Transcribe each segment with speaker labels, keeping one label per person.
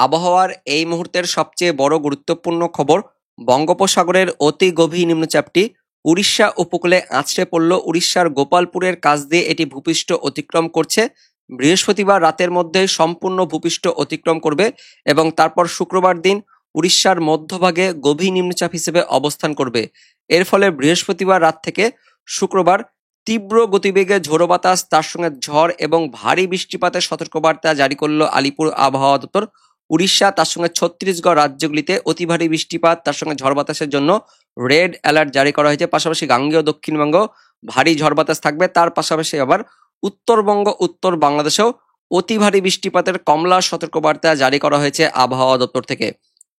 Speaker 1: আবহাওয়ার এই মুহূর্তের সবচেয়ে বড় গুরুত্বপূর্ণ খবর, বঙ্গোপসাগরের অতি গভীর নিম্নচাপটি উড়িষ্যা উপকূলে আছড়ে পড়ল। উড়িষ্যার গোপালপুরের কাছ দিয়ে এটি ভূপৃষ্ঠ অতিক্রম করছে। বৃহস্পতিবার রাতের মধ্যে সম্পূর্ণ ভূপৃষ্ঠ অতিক্রম করবে এবং তারপর শুক্রবার দিন উড়িষ্যার মধ্যভাগে গভীর নিম্নচাপ হিসেবে অবস্থান করবে। এর ফলে বৃহস্পতিবার রাত থেকে শুক্রবার তীব্র গতিবেগে ঝোড়ো বাতাস, তার সঙ্গে ঝড় এবং ভারী বৃষ্টিপাতের সতর্কবার্তা জারি করলো আলিপুর আবহাওয়া দপ্তর। উড়িষ্যা, তার সঙ্গে ছত্তিশগড় রাজ্যগুলিতে অতি ভারী বৃষ্টিপাত, তার সঙ্গে ঝড় বাতাসের জন্য রেড অ্যালার্ট জারি করা হয়েছে। পাশাপাশি গাঙ্গেয় দক্ষিণবঙ্গ ভারী ঝড় বাতাস থাকবে। তার পাশাপাশি আবার উত্তরবঙ্গ, উত্তর বাংলাদেশেও অতি ভারী বৃষ্টিপাতের কমলা সতর্কবার্তা জারি করা হয়েছে আবহাওয়া দপ্তর থেকে।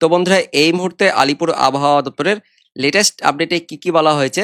Speaker 1: তো বন্ধুরা, এই মুহূর্তে আলিপুর আবহাওয়া দপ্তরের লেটেস্ট আপডেটে কি বলা হয়েছে,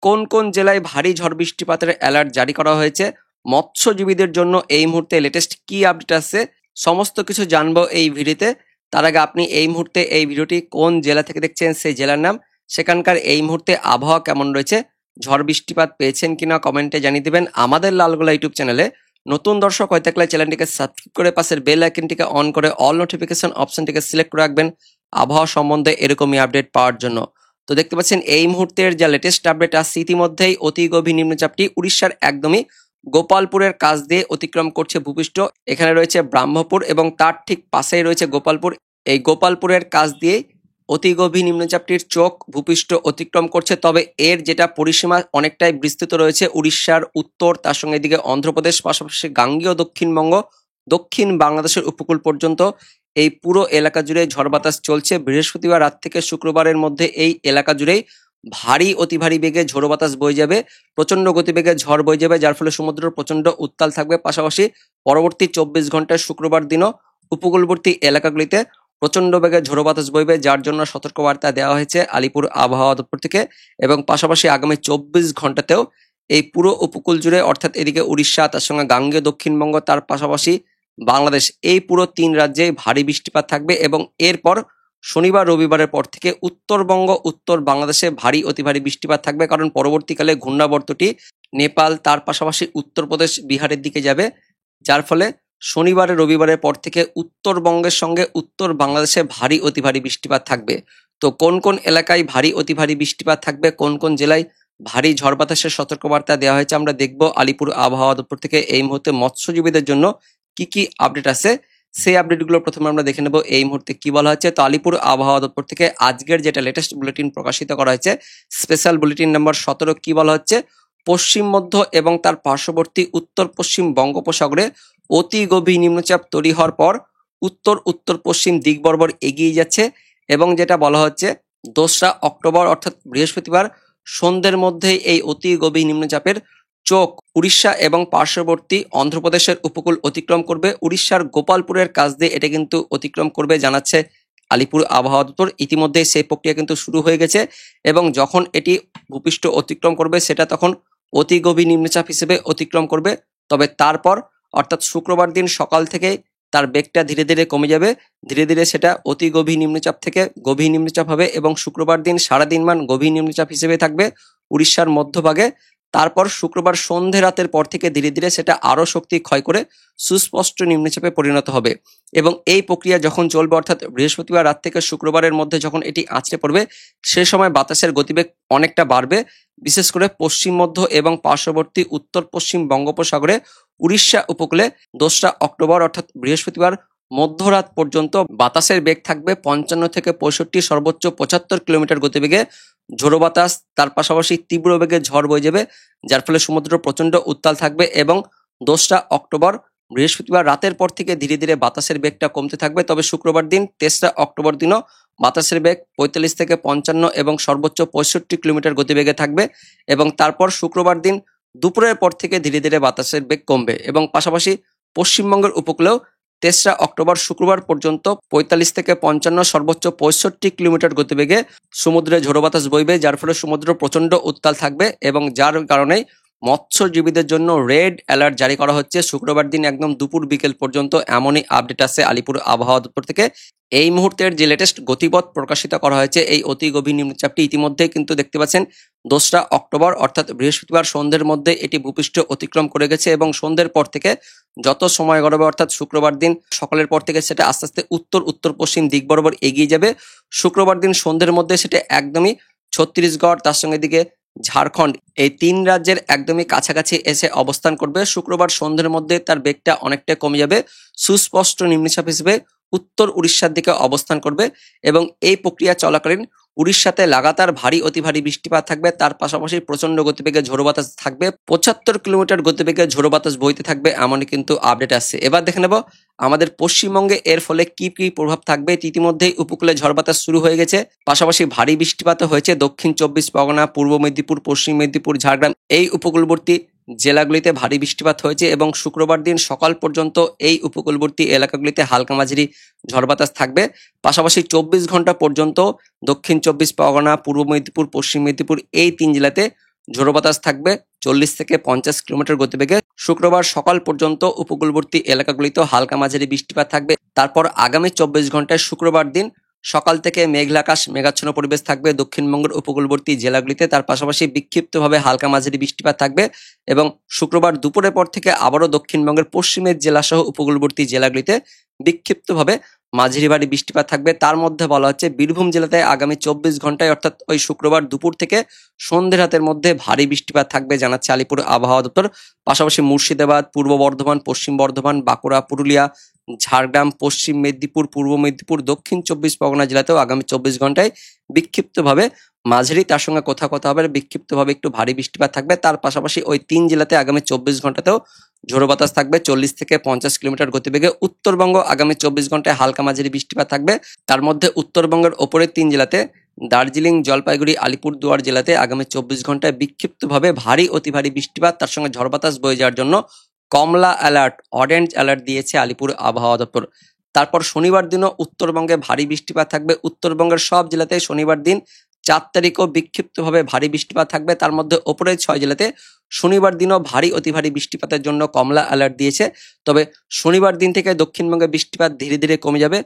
Speaker 1: কোন কোন জেলায় ভারী ঝড় বৃষ্টিপাতের অ্যালার্ট জারি করা হয়েছে, মৎস্যজীবীদের জন্য এই মুহূর্তে লেটেস্ট কি আপডেট আছে, সমস্ত কিছু জানবো এই ভিডিওতে। তার আগে আপনি এই মুহূর্তে এই ভিডিওটি কোন জেলা থেকে দেখছেন, সেই জেলার নাম, সেখানকার এই মুহূর্তে আবহাওয়া কেমন রয়েছে, ঝড় বৃষ্টিপাত পেয়েছেন কিনা কমেন্টে জানিয়ে দিবেন। আমাদের লালগোলা ইউটিউব চ্যানেলে নতুন দর্শক হয়ে থাকলে চ্যানেলটিকে সাবস্ক্রাইব করে পাশের বেল আইকনটিকে অন করে অল নোটিফিকেশন অপশনটিকে সিলেক্ট করে রাখবেন আবহাওয়া সম্বন্ধে এরকমই আপডেট পাওয়ার জন্য। তো দেখতে পাচ্ছেন এই মুহূর্তের যা লেটেস্ট আপডেট আসছে, ইতিমধ্যেই অতি গভীর নিম্নচাপটি উড়িষ্যার একদমই গোপালপুরের কাছ দিয়ে অতিক্রম করছে ভূপৃষ্ঠ। এখানে রয়েছে ব্রাহ্মপুর এবং তার ঠিক পাশেই রয়েছে গোপালপুর। এই গোপালপুরের কাছ দিয়ে অতি গভীর নিম্নচাপটির চোখ ভূপৃষ্ঠ অতিক্রম করছে। তবে এর যেটা পরিসীমা অনেকটাই বিস্তৃত রয়েছে উড়িষ্যার উত্তর, তার সঙ্গে এদিকে অন্ধ্রপ্রদেশ, পাশাপাশি গাঙ্গেয় দক্ষিণবঙ্গ, দক্ষিণ বাংলাদেশের উপকূল পর্যন্ত এই পুরো এলাকা জুড়ে ঝড় বাতাস চলছে। বৃহস্পতিবার রাত থেকে শুক্রবারের মধ্যে এই এলাকা জুড়েই ভারী অতি ভারী বেগে ঝোড়ো বাতাস বয়ে যাবে, প্রচন্ড গতিবেগে ঝড় বয়ে যাবে, যার ফলে সমুদ্র প্রচন্ড উত্তাল থাকবে। পাশাপাশি পরবর্তী 24 ঘন্টায় শুক্রবার দিনও উপকূলবর্তী এলাকাগুলিতে প্রচন্ড বেগে ঝোড়ো বাতাস বইবে, যার জন্য সতর্কবার্তা দেওয়া হয়েছে আলিপুর আবহাওয়া দপ্তর থেকে। এবং পাশাপাশি আগামী 24 ঘন্টাতেও এই পুরো উপকূল জুড়ে, অর্থাৎ এদিকে উড়িষ্যা, তার সঙ্গে গাঙ্গেয় দক্ষিণবঙ্গ, তার পাশাপাশি বাংলাদেশ, এই পুরো 3 রাজ্যে ভারী বৃষ্টিপাত থাকবে। এবং এরপর শনিবার রবিবারের পর থেকে উত্তরবঙ্গ, উত্তর বাংলাদেশে ভারী অতি ভারী বৃষ্টিপাত থাকবে, কারণ পরবর্তীকালে ঘূর্ণাবর্তটি নেপাল, তার পাশাপাশি উত্তরপ্রদেশ, বিহারের দিকে যাবে, যার ফলে শনিবারে রবিবারের পর থেকে উত্তরবঙ্গের সঙ্গে উত্তর বাংলাদেশে ভারী অতি ভারী বৃষ্টিপাত থাকবে। তো কোন কোন এলাকায় ভারী অতি ভারী বৃষ্টিপাত থাকবে, কোন কোন জেলায় ভারী ঝড় বাতাসের সতর্কবার্তা দেওয়া হয়েছে, আমরা দেখব আলিপুর আবহাওয়া দপ্তর থেকে। এই মুহূর্তে মৎস্যজীবীদের জন্য কি আপডেট আছে, সেই আপডেটগুলো প্রথমে আমরা দেখে নেব এই মুহূর্তে কি বলা হচ্ছে। তো আলিপুর আবহাওয়া দপ্তর থেকে আজকের যেটা লেটেস্ট বুলেটিন প্রকাশিত করা হয়েছে, স্পেশাল বুলেটিন নাম্বার 17, কি বলা হচ্ছে, পশ্চিম মধ্য এবং তার পার্শ্ববর্তী উত্তর পশ্চিম বঙ্গোপসাগরে অতি গভীর নিম্নচাপ তৈরি হওয়ার পর উত্তর উত্তর পশ্চিম দিক বরাবর এগিয়ে যাচ্ছে। এবং যেটা বলা হচ্ছে 2রা অক্টোবর অর্থাৎ বৃহস্পতিবার সন্ধ্যের মধ্যেই এই অতি গভীর নিম্নচাপের চোখ উড়িষ্যা এবং পার্শ্ববর্তী অন্ধ্রপ্রদেশের উপকূল অতিক্রম করবে। উড়িষ্যার গোপালপুরের কাছ দিয়ে এটা কিন্তু অতিক্রম করবে জানাচ্ছে আলিপুর আবহাওয়া দপ্তর। ইতিমধ্যে সেই প্রক্রিয়া কিন্তু শুরু হয়ে গেছে এবং যখন এটি ভূপৃষ্ঠ অতিক্রম করবে সেটা তখন অতি গভীর নিম্নচাপ হিসেবে অতিক্রম করবে। তবে তারপর অর্থাৎ শুক্রবার দিন সকাল থেকে তার বেগটা ধীরে ধীরে কমে যাবে, ধীরে ধীরে সেটা অতি গভীর নিম্নচাপ থেকে গভীর নিম্নচাপ হবে এবং শুক্রবার দিন সারাদিন মান গভীর নিম্নচাপ হিসেবে থাকবে উড়িষ্যার মধ্যভাগে। তারপর শুক্রবার সন্ধে রাতের পর থেকে ধীরে ধীরে সেটা আরো শক্তি ক্ষয় করে সুস্পষ্ট নিম্নচাপে পরিণত হবে। এবং এই প্রক্রিয়া যখন চলবে, অর্থাৎ বৃহস্পতিবার রাত থেকে শুক্রবারের মধ্যে যখন এটি আছড়ে পড়বে, সে সময় বাতাসের গতিবেগ অনেকটা বাড়বে, বিশেষ করে পশ্চিম মধ্য এবং পার্শ্ববর্তী উত্তর পশ্চিম বঙ্গোপসাগরে উড়িষ্যা উপকূলে 2রা অক্টোবর অর্থাৎ বৃহস্পতিবার মধ্যরাত পর্যন্ত বাতাসের বেগ থাকবে 55 থেকে 65, সর্বোচ্চ 75 কিলোমিটার গতিবেগে ঝোড়ো বাতাস, তার পাশাপাশি তীব্র বেগে ঝড় বয়ে যাবে, যার ফলে সমুদ্র প্রচন্ড উত্তাল থাকবে। এবং 2রা অক্টোবর বৃহস্পতিবার রাতের পর থেকে ধীরে ধীরে বাতাসের বেগটা কমতে থাকবে। তবে শুক্রবার দিন 3রা অক্টোবর দিনও বাতাসের বেগ 45 থেকে 55 এবং সর্বোচ্চ 65 কিলোমিটার গতিবেগে থাকবে। এবং তারপর শুক্রবার দিন দুপুরের পর থেকে ধীরে ধীরে বাতাসের বেগ কমবে। এবং পাশাপাশি পশ্চিমবঙ্গের উপকূলেও 3রা অক্টোবর শুক্রবার পর্যন্ত 45 থেকে 55, সর্বোচ্চ 65 কিলোমিটার গতিবেগে সমুদ্রে ঝোড়ো বাতাস বইবে, যার ফলে সমুদ্র প্রচন্ড উত্তাল থাকবে এবং যার কারণে মৎস্যজীবীদের জন্য রেড অ্যালার্ট জারি করা হচ্ছে শুক্রবার দিন একদম দুপুর বিকেল পর্যন্ত। এমনই আপডেট আসছে আলিপুর আবহাওয়া দপ্তর থেকে। এই মুহূর্তের যে লেটেস্ট গতিপথ প্রকাশিত করা হয়েছে এই অতি গভীর নিম্নচাপটি ইতিমধ্যে কিন্তু দেখতে পাচ্ছেন 2রা অক্টোবর অর্থাৎ বৃহস্পতিবার সন্ধ্যের মধ্যে এটি ভূপৃষ্ঠ অতিক্রম করে গেছে এবং সন্ধ্যের পর থেকে যত সময় গড়াবে অর্থাৎ শুক্রবার দিন সকালের পর থেকে সেটা আস্তে আস্তে উত্তর উত্তর পশ্চিম দিক বরাবর এগিয়ে যাবে। শুক্রবার দিন সন্ধ্যের মধ্যে সেটা একদমই ছত্তিশগড় তার সঙ্গে দিকে ঝাড়খণ্ড এই 3 রাজ্যের একদমই কাছাকাছি এসে অবস্থান করবে। শুক্রবার সন্ধ্যের মধ্যে তার বেগটা অনেকটা কমে যাবে, সুস্পষ্ট নিম্নচাপ হিসেবে উত্তর উড়িষ্যার দিকে অবস্থান করবে এবং এই প্রক্রিয়া চলাকালীন উড়িষ্যাতে লাগাতার ভারী অতি ভারী বৃষ্টিপাত থাকবে, তার পাশাপাশি প্রচন্ড গতিবেগে ঝোড়ো বাতাস থাকবে, 75 কিলোমিটার গতিবেগে ঝোড়ো বাতাস বইতে থাকবে এমনই কিন্তু আপডেট আসছে। এবার দেখে নেব আমাদের পশ্চিমবঙ্গে এর ফলে কি কি প্রভাব থাকবে। ইতিমধ্যেই উপকূলে ঝড় বাতাস শুরু হয়ে গেছে, পাশাপাশি ভারী বৃষ্টিপাত হয়েছে দক্ষিণ 24 পরগনা, পূর্ব মেদিনীপুর, পশ্চিম মেদিনীপুর, ঝাড়গ্রাম এই উপকূলবর্তী জেলাগুলিতে ভারী বৃষ্টিপাত হয়েছে এবং শুক্রবার দিন সকাল পর্যন্ত এই উপকূলবর্তী এলাকাগুলিতে হালকা মাঝারি ঝড় বাতাস থাকবে। পাশাপাশি 24 ঘন্টা পর্যন্ত দক্ষিণ 24 পরগনা, পূর্ব মেদিনীপুর, পশ্চিম মেদিনীপুর এই 3 জেলাতে ঝোড়ো বাতাস থাকবে 40 থেকে 50 কিলোমিটার গতিবেগে। শুক্রবার সকাল পর্যন্ত উপকূলবর্তী এলাকাগুলিতেও হালকা মাঝারি বৃষ্টিপাত থাকবে। তারপর আগামী 24 ঘন্টায় শুক্রবার দিন সকাল থেকে মেঘলা আকাশ, মেঘাচ্ছন্ন পরিবেশ থাকবে দক্ষিণবঙ্গের উপকূলবর্তী জেলাগুলিতে, তার পাশাপাশি বিক্ষিপ্তভাবে হালকা মাঝারি বৃষ্টিপাত থাকবে এবং শুক্রবার দুপুরের পর থেকে আবারও দক্ষিণবঙ্গের পশ্চিমের জেলাসহ উপকূলবর্তী জেলাগুলিতে বিক্ষিপ্তভাবে মাঝারি ভারী বৃষ্টিপাত থাকবে। তার মধ্যে বলা হচ্ছে বীরভূম জেলাতে আগামী 24 ঘন্টায় অর্থাৎ ওই শুক্রবার দুপুর থেকে সন্ধ্যে রাতের মধ্যে ভারী বৃষ্টিপাত থাকবে জানাচ্ছে আলিপুর আবহাওয়া দপ্তর। পাশাপাশি মুর্শিদাবাদ, পূর্ব বর্ধমান, পশ্চিম বর্ধমান, বাঁকুড়া, পুরুলিয়া, ঝাড়গ্রাম, পশ্চিম মেদিনীপুর, পূর্ব মেদিনীপুর, দক্ষিণ 24 পরগনা জেলাতেও আগামী 24 ঘন্টায় বিক্ষিপ্তভাবে মাঝারি তার সঙ্গে কোথাও কোথাও হবে বিক্ষিপ্তভাবে একটু ভারী বৃষ্টিপাত থাকবে। তার পাশাপাশি ওই 3 জেলাতে আগামী 24 ঘন্টাতেও ঝোড়ো বাতাস থাকবে 40 থেকে 50 কিলোমিটার গতিবেগে। উত্তরবঙ্গ আগামী 24 ঘন্টায় হালকা মাঝারি বৃষ্টিপাত থাকবে। তার মধ্যে উত্তরবঙ্গের ওপরের 3 জেলাতে দার্জিলিং, জলপাইগুড়ি, আলিপুরদুয়ার জেলাতে আগামী 24 ঘন্টায় বিক্ষিপ্তভাবে ভারী অতি ভারী বৃষ্টিপাত তার সঙ্গে ঝড় বাতাস বয়ে যাওয়ার জন্য কমলা অ্যালার্ট, অরেঞ্জ অ্যালার্ট দিয়েছে আলিপুর আবহাওয়া দপ্তর। তারপর শনিবার দিনও উত্তরবঙ্গে ভারী বৃষ্টিপাত থাকবে। উত্তরবঙ্গের সব জেলাতে শনিবার দিন 4 তারিখও বিক্ষিপ্তভাবে ভারী বৃষ্টিপাত থাকবে। তার মধ্যে ওপরের 6 জেলাতে শনিবার দিনও ভারী অতি ভারী বৃষ্টিপাতের জন্য কমলা অ্যালার্ট দিয়েছে। তবে শনিবার দিন থেকে দক্ষিণবঙ্গে বৃষ্টিপাত ধীরে ধীরে কমে যাবে,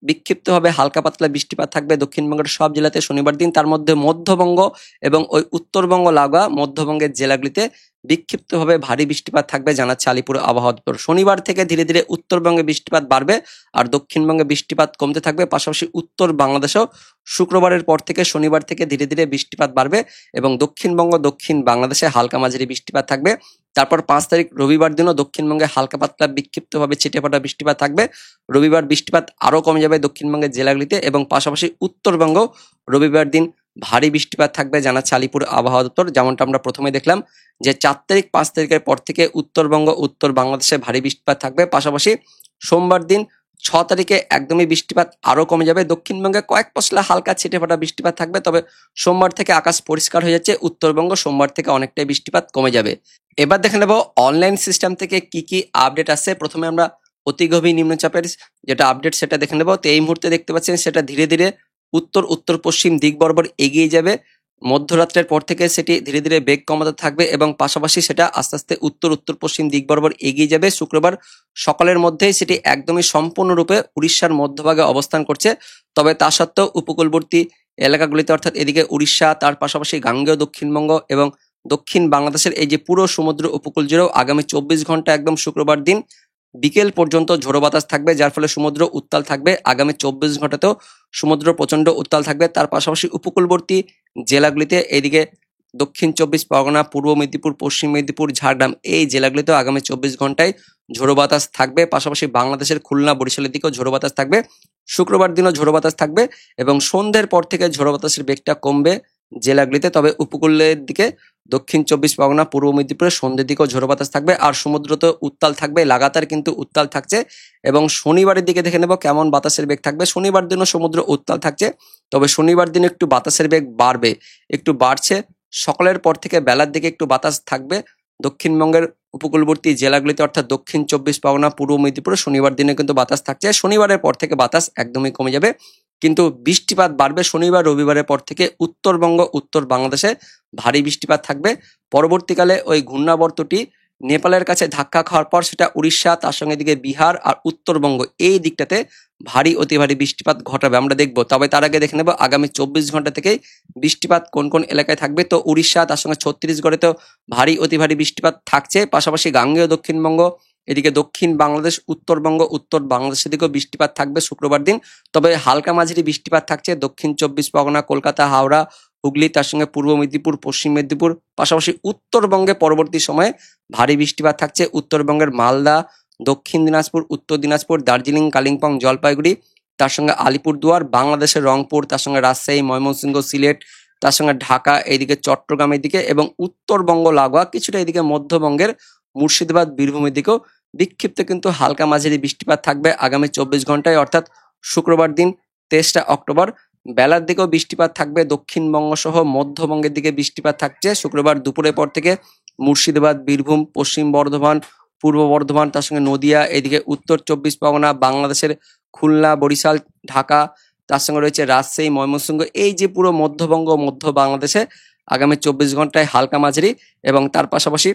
Speaker 1: বিক্ষিপ্তভাবে হালকা পাতলা বৃষ্টিপাত থাকবে দক্ষিণবঙ্গের সব জেলাতে শনিবার দিন। তার মধ্যে মধ্যবঙ্গ এবং ওই উত্তরবঙ্গ লাগোয়া মধ্যবঙ্গের জেলাগুলিতে বিক্ষিপ্তভাবে ভারী বৃষ্টিপাত থাকবে জানাচ্ছে আলিপুর আবহাওয়া দপ্তর। শনিবার থেকে ধীরে ধীরে উত্তরবঙ্গে বৃষ্টিপাত বাড়বে আর দক্ষিণবঙ্গে বৃষ্টিপাত কমতে থাকবে। পাশাপাশি উত্তর বাংলাদেশেও শুক্রবারের পর থেকে শনিবার থেকে ধীরে ধীরে বৃষ্টিপাত বাড়বে এবং দক্ষিণবঙ্গ, দক্ষিণ বাংলাদেশে হালকা মাঝারি বৃষ্টিপাত থাকবে। তারপর 5 তারিখ রবিবার দিনও দক্ষিণবঙ্গে হালকা পাতলা বিক্ষিপ্তভাবে ছিটেফোঁটা বৃষ্টিপাত থাকবে। রবিবার বৃষ্টিপাত আরও কমে যাবে দক্ষিণবঙ্গের জেলাগুলিতে এবং পাশাপাশি উত্তরবঙ্গ রবিবার দিন ভারী বৃষ্টিপাত থাকবে জানাচ্ছে আলিপুর আবহাওয়া দপ্তর। যেমনটা আমরা প্রথমে দেখলাম যে 4 তারিখ 5 তারিখের পর থেকে উত্তরবঙ্গ, উত্তর বাংলাদেশে ভারী বৃষ্টিপাত থাকবে। পাশাপাশি সোমবার দিন 6 তারিখে একদমই বৃষ্টিপাত আরও কমে যাবে। দক্ষিণবঙ্গে কয়েক পশলা হালকা ছিটেফোঁটা বৃষ্টিপাত থাকবে, তবে সোমবার থেকে আকাশ পরিষ্কার হয়ে যাচ্ছে। উত্তরবঙ্গ সোমবার থেকে অনেকটাই বৃষ্টিপাত কমে যাবে। এবার দেখে নেব অনলাইন সিস্টেম থেকে কি কি আপডেট আসছে। প্রথমে আমরা অতি গভীর নিম্নচাপের যেটা আপডেট সেটা দেখে নেব। তো এই মুহূর্তে দেখতে পাচ্ছেন সেটা ধীরে ধীরে উত্তর উত্তর পশ্চিম দিক বরাবর এগিয়ে যাবে। মধ্যরাত্রের পর থেকে সেটি ধীরে ধীরে বেগ কমাতে থাকবে এবং পাশাপাশি সেটা আস্তে আস্তে উত্তর উত্তর পশ্চিম দিক বরাবর এগিয়ে যাবে। শুক্রবার সকালের মধ্যেই সেটি একদমই সম্পূর্ণরূপে উড়িষ্যার মধ্যভাগে অবস্থান করছে। তবে তা সত্ত্বেও উপকূলবর্তী এলাকাগুলিতে অর্থাৎ এদিকে উড়িষ্যা, তার পাশাপাশি গাঙ্গেয় দক্ষিণবঙ্গ এবং দক্ষিণ বাংলাদেশের এই যে পুরো সমুদ্র উপকূল জুড়েও আগামী 24 ঘন্টা একদম শুক্রবার দিন বিকেল পর্যন্ত ঝোড়ো বাতাস থাকবে, যার ফলে সমুদ্র উত্তাল থাকবে। আগামী 24 ঘন্টাতেও সমুদ্র প্রচন্ড উত্তাল থাকবে। তার পাশাপাশি উপকূলবর্তী জেলাগুলিতে এদিকে দক্ষিণ 24 পরগনা, পূর্ব মেদিনীপুর, পশ্চিম মেদিনীপুর, ঝাড়গ্রাম এই জেলাগুলিতেও আগামী 24 ঘন্টায় ঝোড়ো বাতাস থাকবে। পাশাপাশি বাংলাদেশের খুলনা, বরিশালের দিকেও ঝোড়ো বাতাস থাকবে। শুক্রবার দিনও ঝোড়ো বাতাস থাকবে এবং সন্ধ্যের পর থেকে ঝোড়ো বাতাসের বেগটা কমবে জেলাগুলিতে। তবে উপকূলের দিকে দক্ষিণ 24 পরগনা, পূর্ব মেদিনীপুরের সন্ধ্যের দিকেও ঝোড়ো বাতাস থাকবে আর সমুদ্র তো উত্তাল থাকবে, লাগাতার কিন্তু উত্তাল থাকছে। এবং শনিবারের দিকে দেখে নেব কেমন বাতাসের বেগ থাকবে। শনিবার দিনও সমুদ্র উত্তাল থাকছে, তবে শনিবার দিন একটু বাতাসের বেগ বাড়বে, একটু বাড়ছে। সকালের পর থেকে বেলার দিকে একটু বাতাস থাকবে দক্ষিণবঙ্গের উপকূলবর্তী জেলাগুলিতে অর্থাৎ দক্ষিণ 24 পরগনা, পূর্ব মেদিনীপুরে শনিবার দিনে কিন্তু বাতাস থাকছে। শনিবারের পর থেকে বাতাস একদমই কমে যাবে, কিন্তু বৃষ্টিপাত বাড়বে শনিবার রবিবারের পর থেকে। উত্তরবঙ্গ, উত্তর বাংলাদেশে ভারী বৃষ্টিপাত থাকবে। পরবর্তীকালে ওই ঘূর্ণাবর্তটি নেপালের কাছে ধাক্কা খাওয়ার পর সেটা উড়িষ্যা, তার সঙ্গে এদিকে বিহার আর উত্তরবঙ্গ এই দিকটাতে ভারী অতি ভারী বৃষ্টিপাত ঘটাবে আমরা দেখবো। তবে তার আগে দেখে নেবো আগামী 24 ঘন্টা থেকে বৃষ্টিপাত কোন কোন এলাকায় থাকবে। তো উড়িষ্যা, তার সঙ্গে ছত্তিশগড়ে তো ভারী অতি ভারী বৃষ্টিপাত থাকছে, পাশাপাশি গাঙ্গেয় দক্ষিণবঙ্গ, এদিকে দক্ষিণ বাংলাদেশ, উত্তরবঙ্গ, উত্তর বাংলাদেশের দিকেও বৃষ্টিপাত থাকবে শুক্রবার দিন। তবে হালকা মাঝারি বৃষ্টিপাত থাকছে দক্ষিণ 24 পরগনা, কলকাতা, হাওড়া, হুগলি, তার সঙ্গে পূর্ব মেদিনীপুর, পশ্চিম মেদিনীপুর, পাশাপাশি উত্তরবঙ্গে পরবর্তী সময়ে ভারী বৃষ্টিপাত থাকছে উত্তরবঙ্গের মালদা, দক্ষিণ দিনাজপুর, উত্তর দিনাজপুর, দার্জিলিং, কালিম্পং, জলপাইগুড়ি, তার সঙ্গে আলিপুরদুয়ার, বাংলাদেশের রংপুর, তার সঙ্গে রাজশাহী, ময়মনসিংহ, সিলেট, তার সঙ্গে ঢাকা, এইদিকে চট্টগ্রামের দিকে এবং উত্তরবঙ্গ লাগোয়া কিছুটা এদিকে মধ্যবঙ্গের মুর্শিদাবাদ, বীরভূমের দিকেও বিক্ষিপ্ত কিন্তু হালকা মাঝারি বৃষ্টিপাত থাকবে আগামী 24 ঘন্টায়, অর্থাৎ শুক্রবার দিন 23 অক্টোবর। বেলার দিকেও বৃষ্টিপাত থাকবে দক্ষিণবঙ্গ সহ মধ্যবঙ্গের দিকে বৃষ্টিপাত থাকছে শুক্রবার দুপুরের পর থেকে মুর্শিদাবাদ, বীরভূম, পশ্চিম বর্ধমান, পূর্ব বর্ধমান, তার সঙ্গে নদিয়া, এদিকে উত্তর 24 পরগনা, বাংলাদেশের খুলনা, বরিশাল, ঢাকা, তার সঙ্গে রয়েছে রাজশাহী, ময়মনসিংহ, এই যে পুরো মধ্যবঙ্গ, মধ্য বাংলাদেশে আগামী 24 ঘন্টায় হালকা মাঝারি এবং তার পাশাপাশি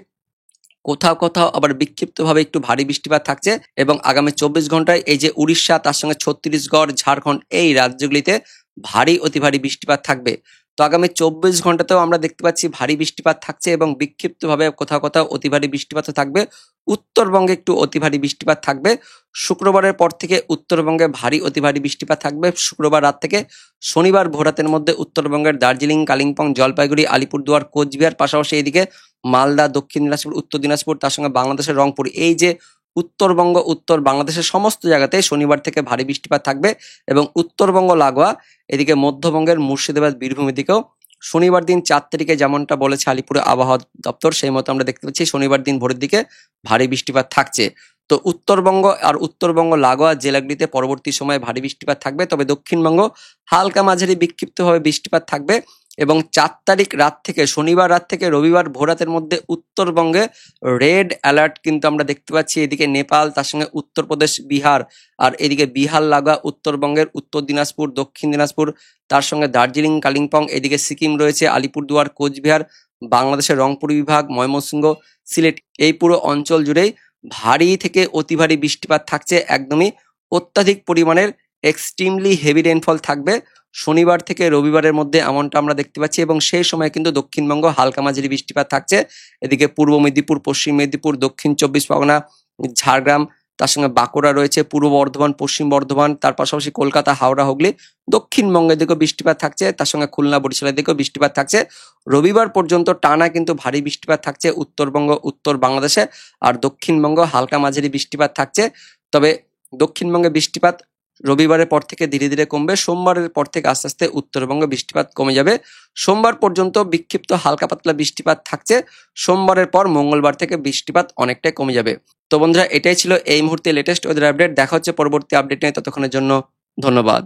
Speaker 1: কোথাও কোথাও আবার বিক্ষিপ্তভাবে একটু ভারী বৃষ্টিপাত থাকছে। এবং আগামী 24 ঘন্টায় এই যে উড়িষ্যা, তার সঙ্গে ছত্তিশগড়, ঝাড়খণ্ড এই রাজ্যগুলিতে ভারী অতি ভারী বৃষ্টিপাত থাকবে। তো আগামী 24 ঘন্টাতেও আমরা দেখতে পাচ্ছি ভারী বৃষ্টিপাত থাকছে এবং বিক্ষিপ্তভাবে কোথাও কোথাও অতি ভারী বৃষ্টিপাতও থাকবে। উত্তরবঙ্গে একটু অতি ভারী বৃষ্টিপাত থাকবে শুক্রবারের পর থেকে, উত্তরবঙ্গে ভারী অতি ভারী বৃষ্টিপাত থাকবে শুক্রবার রাত থেকে শনিবার ভোরাতের মধ্যে উত্তরবঙ্গের দার্জিলিং, কালিম্পং, জলপাইগুড়ি, আলিপুরদুয়ার, কোচবিহার, পাশাপাশি এদিকে মালদা, দক্ষিণ দিনাজপুর, উত্তর দিনাজপুর, তার সঙ্গে বাংলাদেশের রংপুর, এই যে উত্তরবঙ্গ, উত্তর বাংলাদেশের সমস্ত জায়গাতে শনিবার থেকে ভারী বৃষ্টিপাত থাকবে। এবং উত্তরবঙ্গ লাগোয়া এদিকে মধ্যবঙ্গের মুর্শিদাবাদ, বীরভূমের দিকেও শনিবার দিন 4 তারিখে যেমনটা বলেছে আলিপুর আবহাওয়া দপ্তর, সেই মতো আমরা দেখতে পাচ্ছি শনিবার দিন ভোরের দিকে ভারী বৃষ্টিপাত থাকছে। তো উত্তরবঙ্গ আর উত্তরবঙ্গ লাগোয়া জেলাগুলিতে পরবর্তী সময়ে ভারী বৃষ্টিপাত থাকবে, তবে দক্ষিণবঙ্গ হালকা মাঝারি বিক্ষিপ্তভাবে বৃষ্টিপাত থাকবে। এবং 4 তারিখ রাত থেকে, শনিবার রাত থেকে রবিবার ভোরাতের মধ্যে উত্তরবঙ্গে রেড অ্যালার্ট কিন্তু আমরা দেখতে পাচ্ছি। এদিকে নেপাল, তার সঙ্গে উত্তরপ্রদেশ, বিহার, আর এদিকে বিহার লাগা উত্তরবঙ্গের উত্তর দিনাজপুর, দক্ষিণ দিনাজপুর, তার সঙ্গে দার্জিলিং, কালিম্পং, এদিকে সিকিম রয়েছে, আলিপুরদুয়ার, কোচবিহার, বাংলাদেশের রংপুর বিভাগ, ময়মনসিংহ, সিলেট, এই পুরো অঞ্চল জুড়েই ভারী থেকে অতি ভারী বৃষ্টিপাত থাকছে। একদমই অত্যাধিক পরিমাণের এক্সট্রিমলি হেভি রেনফল থাকবে শনিবার থেকে রবিবারের মধ্যে, এমনটা আমরা দেখতে পাচ্ছি। এবং সেই সময় কিন্তু দক্ষিণবঙ্গ হালকা মাঝারি বৃষ্টিপাত থাকছে। এদিকে পূর্ব মেদিনীপুর, পশ্চিম মেদিনীপুর, দক্ষিণ 24 পরগনা, ঝাড়গ্রাম, তার সঙ্গে বাঁকুড়া রয়েছে, পূর্ব বর্ধমান, পশ্চিম বর্ধমান, তার পাশাপাশি কলকাতা, হাওড়া, হুগলি, দক্ষিণবঙ্গের দিকেও বৃষ্টিপাত থাকছে, তার সঙ্গে খুলনা, বরিশালের দিকেও বৃষ্টিপাত থাকছে। রবিবার পর্যন্ত টানা কিন্তু ভারী বৃষ্টিপাত থাকছে উত্তরবঙ্গ, উত্তর বাংলাদেশে, আর দক্ষিণবঙ্গ হালকা মাঝারি বৃষ্টিপাত থাকছে। তবে দক্ষিণবঙ্গে বৃষ্টিপাত রবিবারের পর থেকে ধীরে ধীরে কমবে, সোমবারের পর থেকে আস্তে আস্তে উত্তরবঙ্গে বৃষ্টিপাত কমে যাবে। সোমবার পর্যন্ত বিক্ষিপ্ত হালকা পাতলা বৃষ্টিপাত থাকছে, সোমবারের পর মঙ্গলবার থেকে বৃষ্টিপাত অনেকটাই কমে যাবে। তো বন্ধুরা, এটাই ছিল এই মুহূর্তে লেটেস্ট ওয়েদার আপডেট। দেখা হচ্ছে পরবর্তী আপডেট নিয়ে, ততক্ষণের জন্য ধন্যবাদ।